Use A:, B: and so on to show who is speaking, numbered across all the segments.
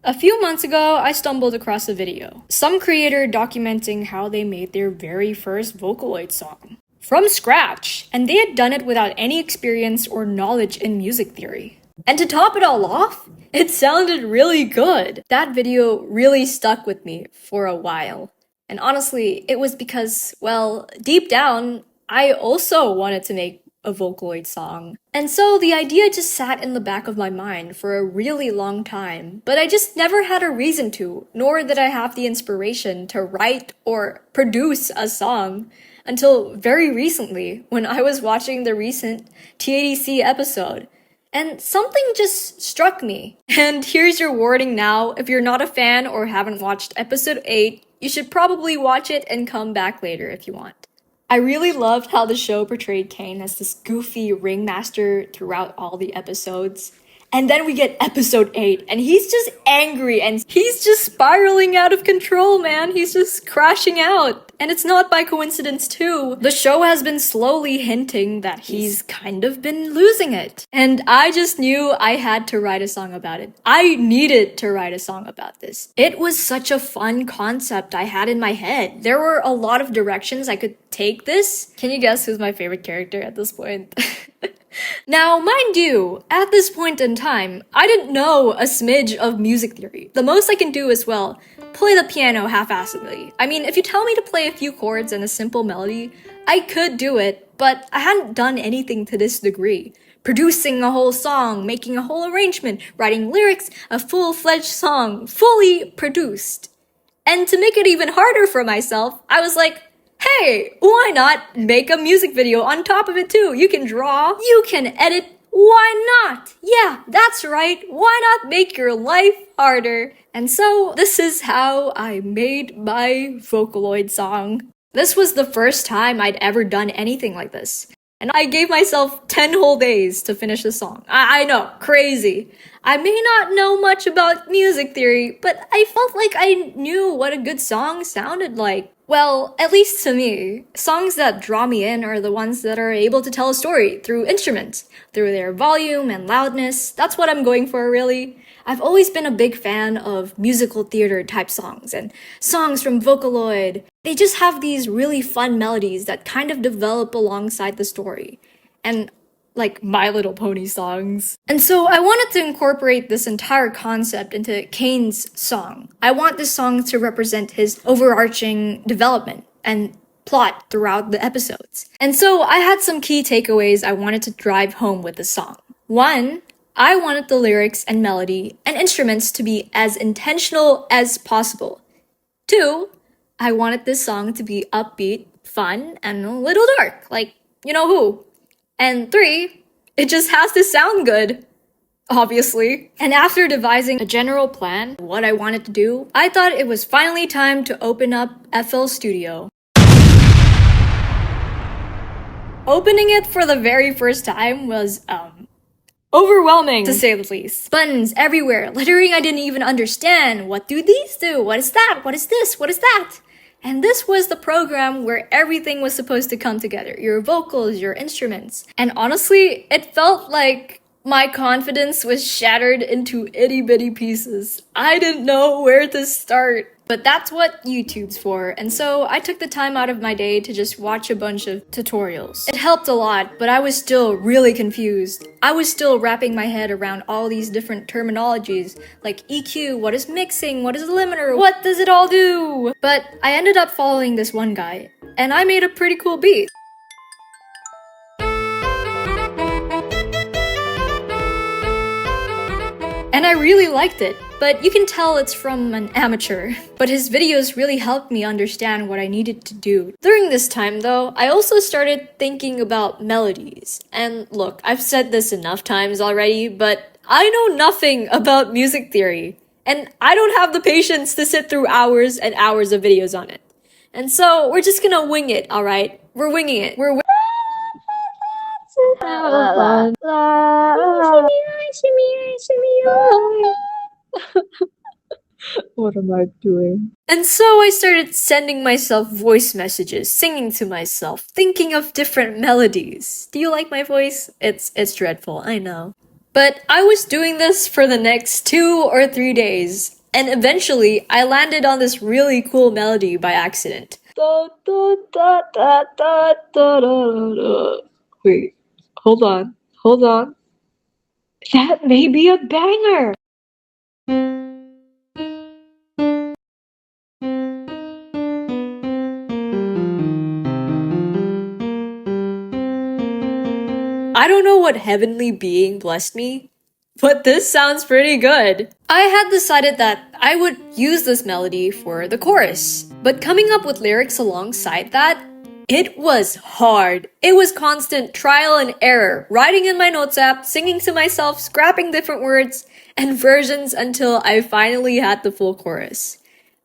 A: A few months ago, I stumbled across a video. Some creator documenting how they made their very first Vocaloid song. From scratch, and they had done it without any experience or knowledge in music theory. And to top it all off, it sounded really good. That video really stuck with me for a while. And honestly, it was because, well, deep down, I also wanted to make a Vocaloid song. And so the idea just sat in the back of my mind for a really long time, but I just never had a reason to, nor did I have the inspiration to write or produce a song until very recently when I was watching the recent tadc episode. And something just struck me. And here's your warning now, if you're not a fan or haven't watched episode 8, you should probably watch it and come back later if you want. I really loved how the show portrayed Caine as this goofy ringmaster throughout all the episodes. And then we get episode 8, and he's just angry, and he's just spiraling out of control, man. He's just crashing out. And it's not by coincidence, too. The show has been slowly hinting that he's kind of been losing it. And I just knew I had to write a song about it. I needed to write a song about this. It was such a fun concept I had in my head. There were a lot of directions I could take this. Can you guess who's my favorite character at this point? Now, mind you, at this point in time, I didn't know a smidge of music theory. The most I can do is, well, play the piano half-assedly. I mean, if you tell me to play a few chords and a simple melody, I could do it, but I hadn't done anything to this degree. Producing a whole song, making a whole arrangement, writing lyrics, a full-fledged song, fully produced. And to make it even harder for myself, I was like, hey, why not make a music video on top of it too? You can draw, you can edit, why not? Yeah, that's right, why not make your life harder? And so, this is how I made my Vocaloid song. This was the first time I'd ever done anything like this. And I gave myself 10 whole days to finish the song. I know, crazy. I may not know much about music theory, but I felt like I knew what a good song sounded like. Well, at least to me, songs that draw me in are the ones that are able to tell a story through instruments, through their volume and loudness. That's what I'm going for, really. I've always been a big fan of musical theater type songs and songs from Vocaloid. They just have these really fun melodies that kind of develop alongside the story. And like My Little Pony songs. And so I wanted to incorporate this entire concept into Caine's song. I want this song to represent his overarching development and plot throughout the episodes. And so I had some key takeaways I wanted to drive home with the song. 1, I wanted the lyrics and melody and instruments to be as intentional as possible. 2, I wanted this song to be upbeat, fun, and a little dark, like you know who. And 3, it just has to sound good, obviously. And after devising a general plan, what I wanted to do, I thought it was finally time to open up FL Studio. Opening it for the very first time was, overwhelming, to say the least. Buttons everywhere, lettering I didn't even understand. What do these do? What is that? What is this? What is that? And this was the program where everything was supposed to come together. Your vocals, your instruments. And honestly, it felt like my confidence was shattered into itty-bitty pieces. I didn't know where to start. But that's what YouTube's for, and so I took the time out of my day to just watch a bunch of tutorials. It helped a lot, but I was still really confused. I was still wrapping my head around all these different terminologies, like EQ, what is mixing, what is a limiter, what does it all do? But I ended up following this one guy, and I made a pretty cool beat. And I really liked it, but you can tell it's from an amateur. But his videos really helped me understand what I needed to do. During this time though, I also started thinking about melodies. And look, I've said this enough times already, but I know nothing about music theory. And I don't have the patience to sit through hours and hours of videos on it. And so we're just gonna wing it, alright? We're winging it.
B: What am I doing?
A: And so I started sending myself voice messages, singing to myself, thinking of different melodies. Do you like my voice? It's dreadful, I know. But I was doing this for the next 2 or 3 days. And eventually, I landed on this really cool melody by accident.
B: Da, da, da, da, da, da, da, da. Wait, hold on, hold on. That may be a banger!
A: I don't know what heavenly being blessed me, but this sounds pretty good. I had decided that I would use this melody for the chorus, but coming up with lyrics alongside that, it was hard. It was constant trial and error, writing in my notes app, singing to myself, scrapping different words and versions until I finally had the full chorus.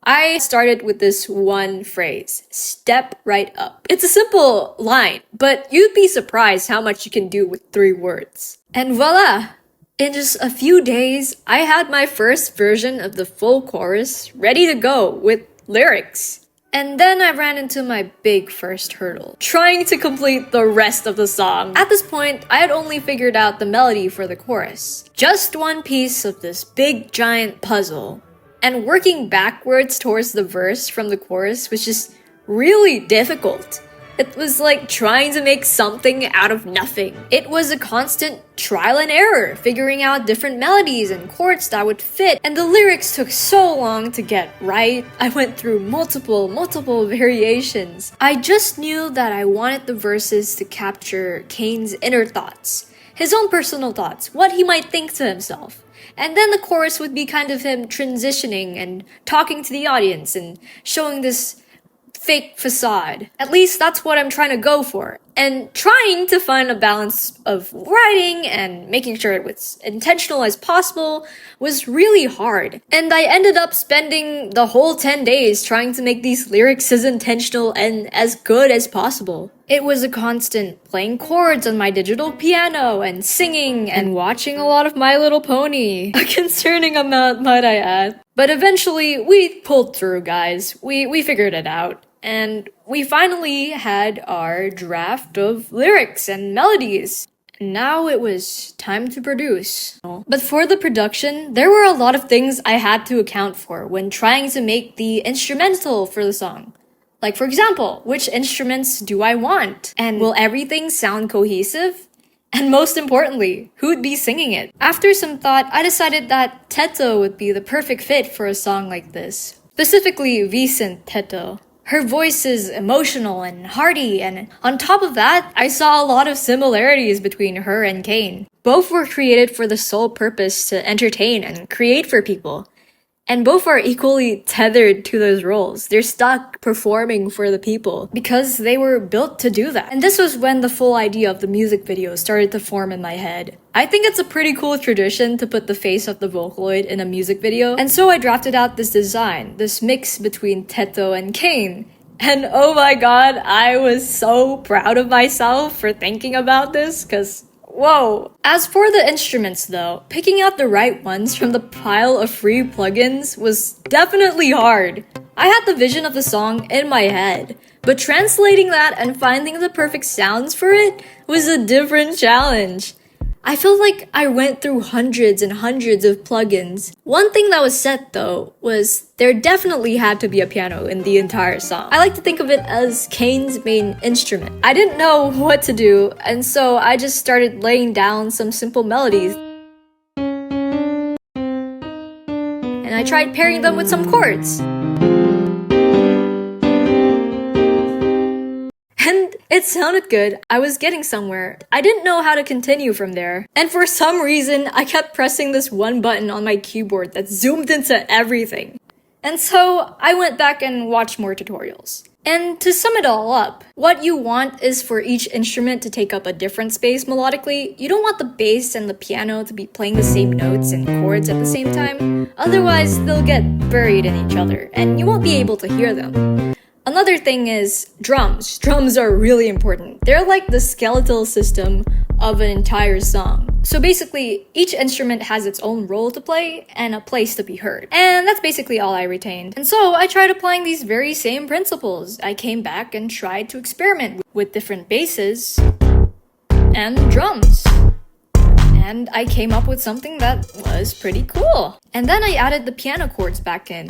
A: I started with this one phrase, step right up. It's a simple line, but you'd be surprised how much you can do with 3 words. And voila! In just a few days, I had my first version of the full chorus ready to go with lyrics. And then I ran into my big first hurdle, trying to complete the rest of the song. At this point, I had only figured out the melody for the chorus. Just one piece of this big giant puzzle. And working backwards towards the verse from the chorus was just really difficult. It was like trying to make something out of nothing. It was a constant trial and error, figuring out different melodies and chords that would fit, and the lyrics took so long to get right. I went through multiple variations. I just knew that I wanted the verses to capture Caine's inner thoughts, his own personal thoughts, what he might think to himself. And then the chorus would be kind of him transitioning and talking to the audience and showing this fake facade. At least that's what I'm trying to go for. And trying to find a balance of writing and making sure it was intentional as possible was really hard. And I ended up spending the whole 10 days trying to make these lyrics as intentional and as good as possible. It was a constant playing chords on my digital piano and singing and watching a lot of My Little Pony. A concerning amount, might I add. But eventually, we pulled through, guys. We figured it out. And we finally had our draft of lyrics and melodies. Now it was time to produce. But for the production, there were a lot of things I had to account for when trying to make the instrumental for the song. Like, for example, which instruments do I want? And will everything sound cohesive? And most importantly, who'd be singing it? After some thought, I decided that teto would be the perfect fit for a song like this. Specifically, Vicent teto. Her voice is emotional and hearty, and on top of that, I saw a lot of similarities between her and Caine. Both were created for the sole purpose to entertain and create for people. And both are equally tethered to those roles. They're stuck performing for the people because they were built to do that. And this was when the full idea of the music video started to form in my head. I think it's a pretty cool tradition to put the face of the Vocaloid in a music video. And so I drafted out this design, this mix between teto and caine. And oh my god, I was so proud of myself for thinking about this because whoa! As for the instruments though, picking out the right ones from the pile of free plugins was definitely hard. I had the vision of the song in my head, but translating that and finding the perfect sounds for it was a different challenge. I feel like I went through hundreds and hundreds of plugins. One thing that was set though was there definitely had to be a piano in the entire song. I like to think of it as Caine's main instrument. I didn't know what to do, and so I just started laying down some simple melodies. And I tried pairing them with some chords. And it sounded good. I was getting somewhere. I didn't know how to continue from there. And for some reason, I kept pressing this one button on my keyboard that zoomed into everything. And so I went back and watched more tutorials. And to sum it all up, what you want is for each instrument to take up a different space melodically. You don't want the bass and the piano to be playing the same notes and chords at the same time. Otherwise, they'll get buried in each other, and you won't be able to hear them. Another thing is drums. Drums are really important. They're like the skeletal system of an entire song. So basically, each instrument has its own role to play and a place to be heard. And that's basically all I retained. And so I tried applying these very same principles. I came back and tried to experiment with different basses and drums and I came up with something that was pretty cool. And then I added the piano chords back in.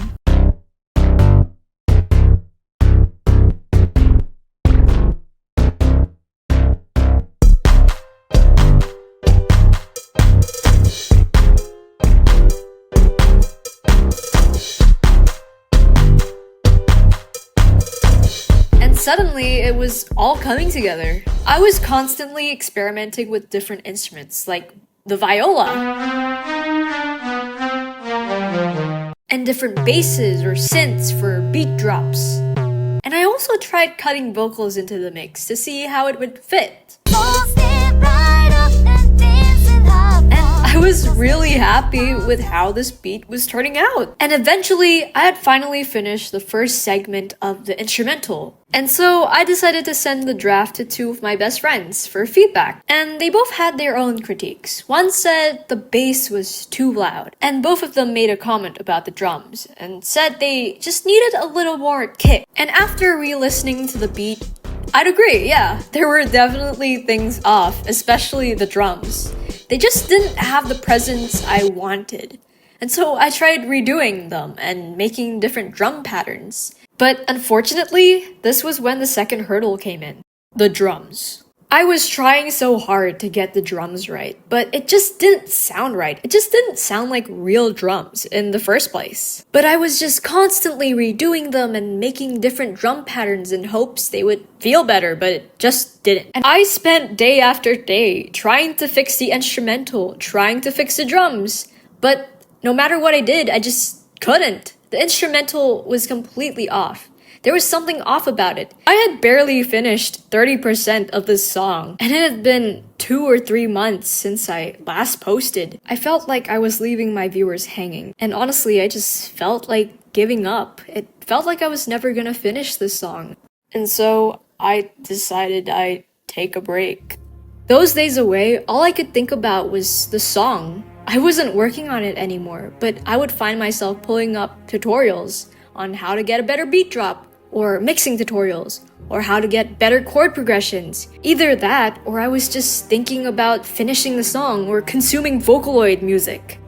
A: Suddenly, it was all coming together. I was constantly experimenting with different instruments, like the viola, and different basses or synths for beat drops. And I also tried cutting vocals into the mix to see how it would fit. I was really happy with how this beat was turning out. And eventually, I had finally finished the first segment of the instrumental. And so I decided to send the draft to two of my best friends for feedback. And they both had their own critiques. One said the bass was too loud. And both of them made a comment about the drums and said they just needed a little more kick. And after re-listening to the beat, I'd agree, yeah. There were definitely things off, especially the drums. They just didn't have the presence I wanted. And so I tried redoing them and making different drum patterns. But unfortunately, this was when the second hurdle came in. The drums. I was trying so hard to get the drums right, but it just didn't sound right. It just didn't sound like real drums in the first place. But I was just constantly redoing them and making different drum patterns in hopes they would feel better, but it just didn't. And I spent day after day trying to fix the instrumental, trying to fix the drums. But no matter what I did, I just couldn't. The instrumental was completely off. There was something off about it. I had barely finished 30% of this song, and it had been 2 or 3 months since I last posted. I felt like I was leaving my viewers hanging, and honestly, I just felt like giving up. It felt like I was never gonna finish this song. And so I decided I'd take a break. Those days away, all I could think about was the song. I wasn't working on it anymore, but I would find myself pulling up tutorials on how to get a better beat drop, or mixing tutorials, or how to get better chord progressions. Either that, or I was just thinking about finishing the song or consuming Vocaloid music.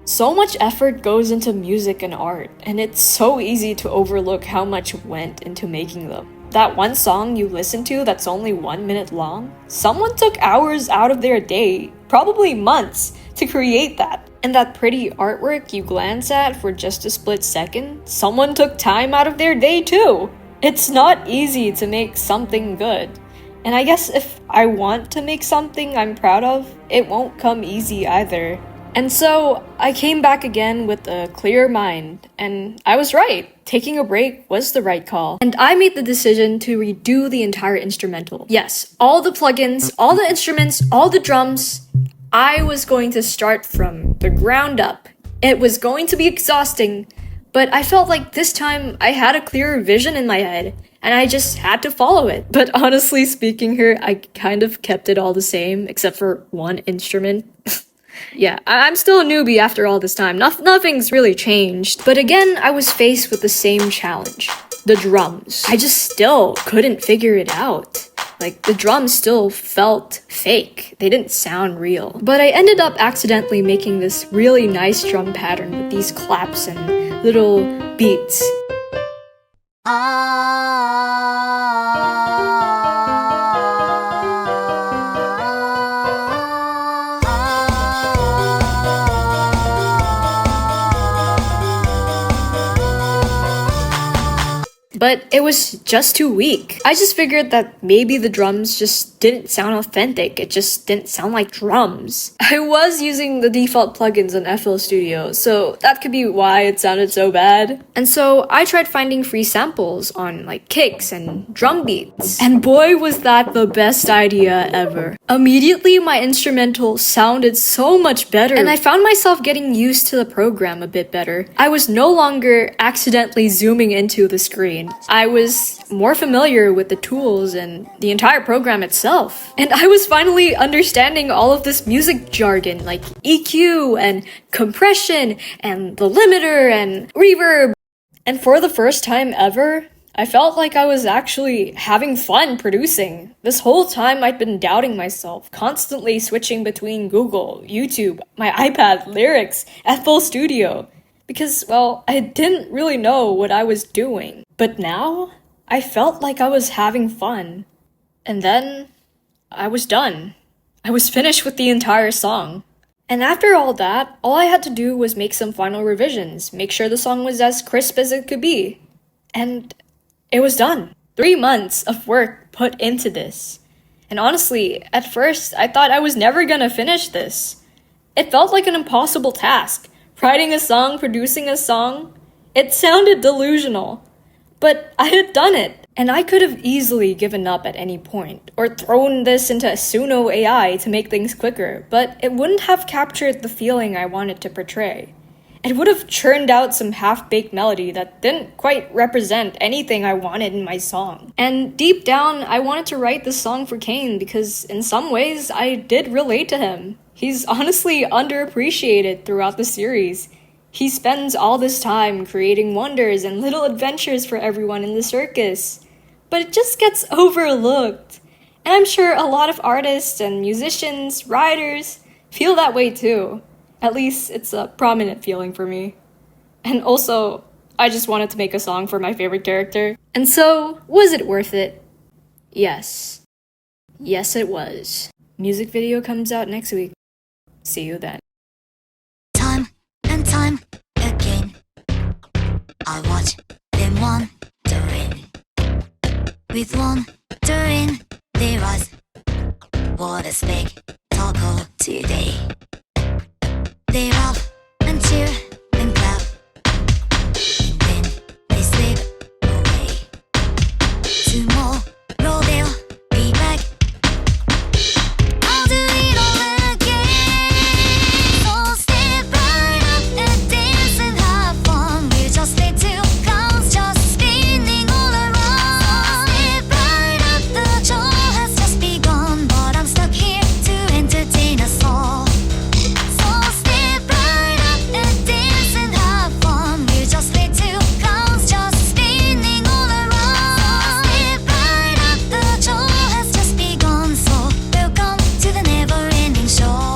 A: So much effort goes into music and art, and it's so easy to overlook how much went into making them. That one song you listen to that's only 1 minute long, someone took hours out of their day, probably months, to create that. And that pretty artwork you glance at for just a split second, someone took time out of their day too. It's not easy to make something good. And I guess if I want to make something I'm proud of, it won't come easy either. And so I came back again with a clear mind, and I was right. Taking a break was the right call. And I made the decision to redo the entire instrumental. Yes, all the plugins, all the instruments, all the drums. I was going to start from the ground up. It was going to be exhausting, but I felt like this time I had a clearer vision in my head, and I just had to follow it. But honestly speaking here, I kind of kept it all the same, except for one instrument. Yeah, I'm still a newbie after all this time. Nothing's really changed. But again, I was faced with the same challenge. The drums. I just still couldn't figure it out. Like, the drums still felt fake. They didn't sound real. But I ended up accidentally making this really nice drum pattern with these claps and little beats. But it was just too weak. I just figured that maybe the drums just didn't sound authentic. It just didn't sound like drums. I was using the default plugins on FL Studio, so that could be why it sounded so bad. And so I tried finding free samples on like kicks and drum beats. And boy, was that the best idea ever. Immediately, my instrumental sounded so much better, and I found myself getting used to the program a bit better. I was no longer accidentally zooming into the screen. I was more familiar with the tools and the entire program itself. And I was finally understanding all of this music jargon like EQ and compression and the limiter and reverb. And for the first time ever, I felt like I was actually having fun producing. This whole time I'd been doubting myself, constantly switching between Google, YouTube, my iPad, lyrics, FL Studio. Because, well, I didn't really know what I was doing. But now, I felt like I was having fun. And then, I was done. I was finished with the entire song. And after all that, all I had to do was make some final revisions, make sure the song was as crisp as it could be. And it was done. 3 months of work put into this. And honestly, at first, I thought I was never gonna finish this. It felt like an impossible task. Writing a song, producing a song. It sounded delusional. But I had done it. And I could have easily given up at any point, or thrown this into Suno AI to make things quicker, but it wouldn't have captured the feeling I wanted to portray. It would have churned out some half-baked melody that didn't quite represent anything I wanted in my song. And deep down, I wanted to write this song for Caine because in some ways, I did relate to him. He's honestly underappreciated throughout the series. He spends all this time creating wonders and little adventures for everyone in the circus. But it just gets overlooked. And I'm sure a lot of artists and musicians, writers, feel that way too. At least it's a prominent feeling for me. And also, I just wanted to make a song for my favorite character. And so, was it worth it? Yes. Yes, it was. Music video comes out next week. See you then.
C: Time and time again, I watch them wandering. With wandering their eyes, what a spectacle today. They laugh and cheer and clap, and then they slip away. Tomorrow they'll be back. I'll do it all again. So step right up and dance and have fun. We're just little clowns just spinning all around. Step right up, the show has just begun, but I'm stuck here to entertain us all. So step right up and dance and have fun. We're just little clowns just spinning all around. Step right up, the show has just begun, so welcome to the never-ending show.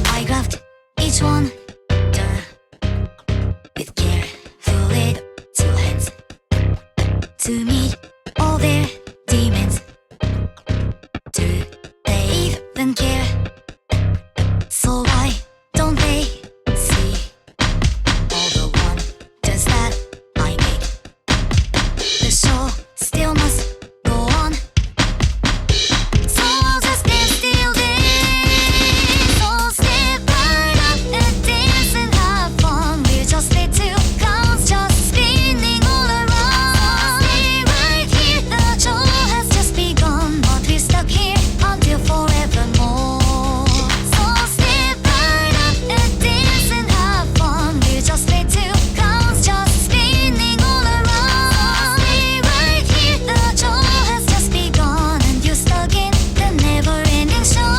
C: I grabbed each one with carefully two hands to meet all their demons. Do they even care? So why don't they see all the wonders that I make? The show still must go on, so I'll just dance till then. So step right up and dance and have fun. We're just little clowns just spinning all around. Stay right here, the show has just begun, but we're stuck here until forevermore. So step right up and dance and have fun. We're just little clowns just spinning all around. Stay right here, the show has just begun, and you're stuck in the never-ending show.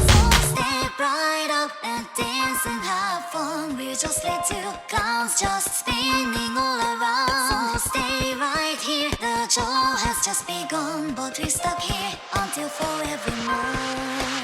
C: So step right up and dance and have fun. We're just little clowns just spinning all around. So stay right here, the show has just begun, but we're stuck here until forevermore.